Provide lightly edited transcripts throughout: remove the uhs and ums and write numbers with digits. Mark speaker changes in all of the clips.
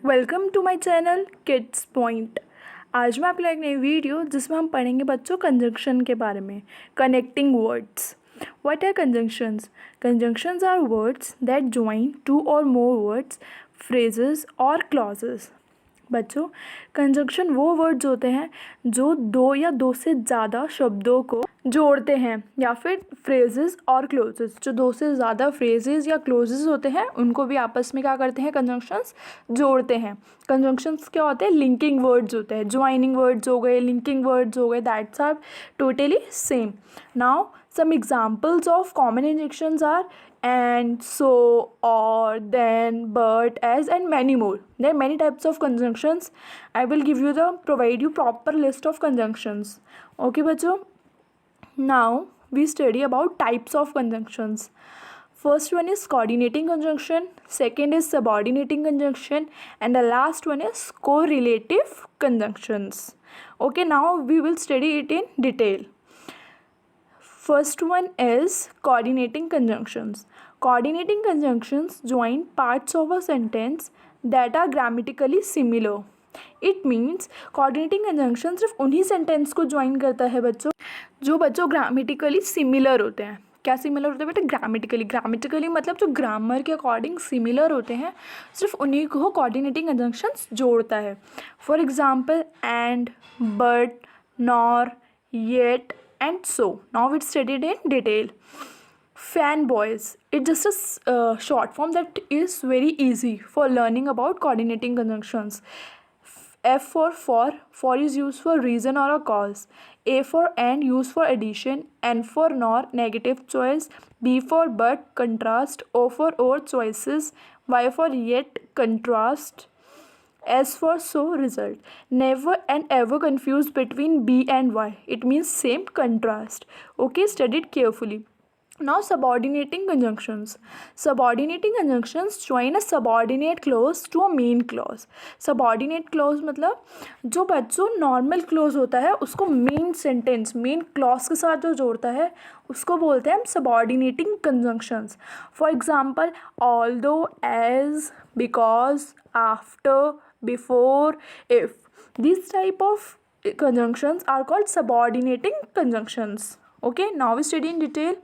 Speaker 1: Welcome to my channel kids point. आज मैं आपके लिए एक नई वीडियो जिसमें हम पढ़ेंगे बच्चों कंजंक्शन के बारे में। Connecting words. What are conjunctions? Conjunctions are words that join two और मोर वर्ड्स, फ्रेजेस और क्लॉजेस। बच्चों, कंजंक्शन वो वर्ड्स होते हैं जो दो या दो से ज़्यादा शब्दों को जोड़ते हैं, या फिर फ्रेजेस और क्लोजेस जो दो से ज़्यादा फ्रेजेस या क्लोजेस होते हैं उनको भी आपस में क्या करते हैं, कंजंक्शंस जोड़ते हैं। कंजंक्शंस क्या होते हैं? लिंकिंग वर्ड्स होते हैं। ज्वाइनिंग वर्ड्स हो गए, लिंकिंग वर्ड्स हो गए, that's are totally same. Now some examples of common conjunctions are and, so, or, then, but, as, and many more. There are many types of conjunctions. I will provide you proper list of conjunctions. Okay बच्चों, now we study about types of conjunctions. First one is coordinating conjunction, second is subordinating conjunction, and the last one is correlative conjunctions. Okay, now we will study it in detail. First one is coordinating conjunctions. Coordinating conjunctions join parts of a sentence that are grammatically similar. It means coordinating conjunction सिर्फ उन्हीं sentence को join करता है बच्चों जो बच्चों grammatically similar होते हैं। क्या सिमिलर होते हैं बेटा? ग्रामेटिकली मतलब जो ग्रामर के अकॉर्डिंग सिमिलर होते हैं, सिर्फ उन्हीं को कोऑर्डिनेटिंग कंजंक्शंस जोड़ता है। For example and, but, nor, yet and so. Now it's studied in detail. Fanboys. It's just a short form that is very easy for learning about coordinating conjunctions. F for is used for reason or a cause. A for and, used for addition. N for nor, negative choice. B for but, contrast. O for or, choices. Y for yet, contrast. S for so, result. Never and ever confuse between B and Y. It means same, contrast. Okay, study it carefully. Now subordinating conjunctions. Subordinating conjunctions join a subordinate clause to a main clause. Subordinate clause मतलब जो बच्चों normal close होता है उसको main sentence, main clause के साथ जो जोड़ता है उसको बोलते हैं हम subordinating conjunctions. For example although, as, because, after, before, if. These type of conjunctions are called subordinating conjunctions. Okay, now we study in detail.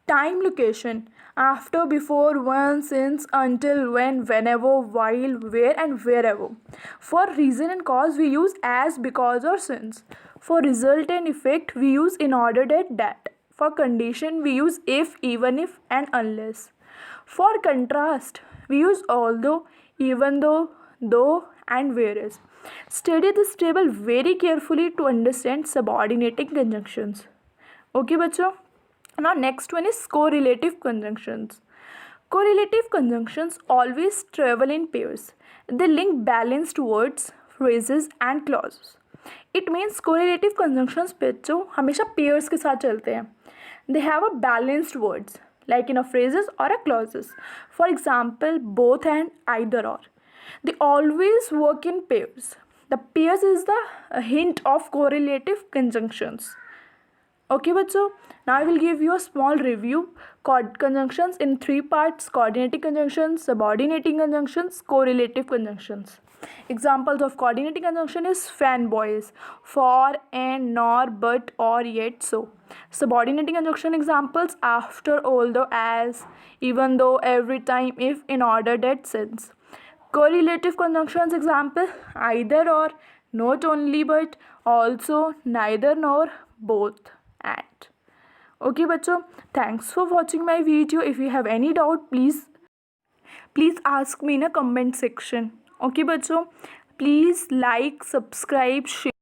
Speaker 1: Time, location. After, before, when, since, until, when, whenever, while, where, and wherever. For reason and cause we use as, because, or since. For result and effect we use in order, that. For condition we use if, even if, and unless. For contrast we use although, even though, and whereas. Study this table very carefully to understand subordinating conjunctions. Okay बच्चों, now next one is correlative conjunctions. Correlative conjunctions always travel in pairs. They link balanced words, phrases and clauses. It means correlative conjunctions बच्चों हमेशा pairs के साथ चलते हैं. They have a balanced words like in a phrases or a clauses. For example, both and, either or. They always work in pairs. The pairs is the hint of correlative conjunctions. Okay बच्चों, now I will give you a small review. Conjunctions in three parts: coordinating conjunctions, subordinating conjunctions, correlative conjunctions. Examples of coordinating conjunction is fanboys, for, and, nor, but, or, yet, so. Subordinating conjunction examples: after, although, as, even though, every time, if, in order, that, since. Correlative conjunctions example: either or, not only but, also, neither nor, both, and. Okay बच्चों, thanks for watching my video. If you have any doubt, please ask me in a comment section. Okay बच्चों, please like, subscribe, share.